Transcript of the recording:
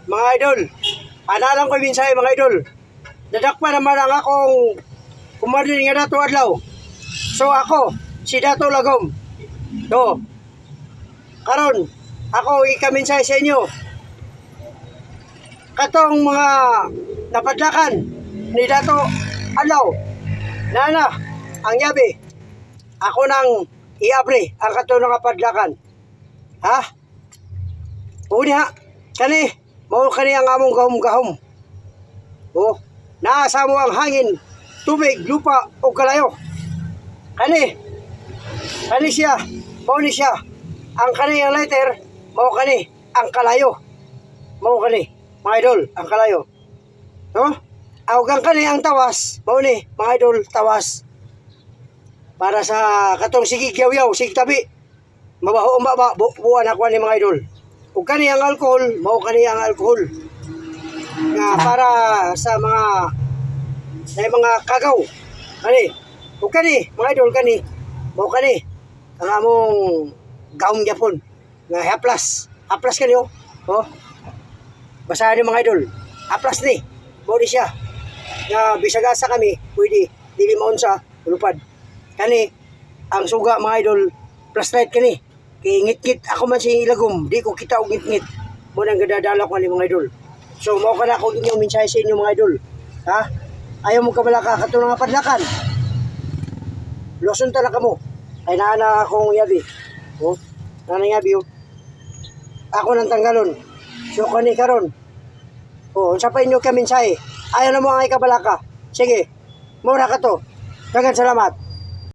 mga idol. Analang ko minsan mga idol. Dadakpa naman ang akong kumadin nga dato adlaw. So ako, si Dato Lagom. Do. Karon, ako ikaminsay sa inyo. Katong mga napadlakan ni Dato Adlaw. Nana, ang yabi. Ako nang iabre ang katong napadlakan. Ha? Uni ha. Kani, mao kani ang among gahom-gahom. Oh, naasa mo ang hangin, tubig, lupa o kalayo. Kani siya, mao ni siya. Ang kani ang letter, mao kani ang kalayo. Mao kani, mga idol, ang kalayo. No? Awgang kani ang tawas, mao ni, mga idol, tawas. Para sa katong sige yaw-yaw, sige tabi. Mabaho ba buwan ako ni mga idol. Ug kani ang alcohol, mao kani ang alcohol. Nga para sa mga kagaw. Kani, ug kani, mga idol kani, mao kani ang among gaong Japon nga haplas. Haplas kani oh. Oh. Basahan ni mga idol. Haplas ni. Mao di siya. Nga bisag asa kami, pwede dili maunsa ulupad. Kani ang suga mga idol, flashlight kani. Kay ngit-ngit ako man si Ilagom, di ko kita og ngit-ngit. Mo nang gadadala ko ni mga idol. So mao kana ko inyong mensahe sa inyo mga idol. Ha? Ayaw mo kabalaka katong nga padlakan. Loson tala kamo. Ay naana akong yabi. Oh, naana yabi oh. Ako nang tanggalon. So kani karon. Oh, unsa pa inyo ka mensahe? Ayaw na mo ang kabalaka. Sige. Mura ka to. Daghang salamat.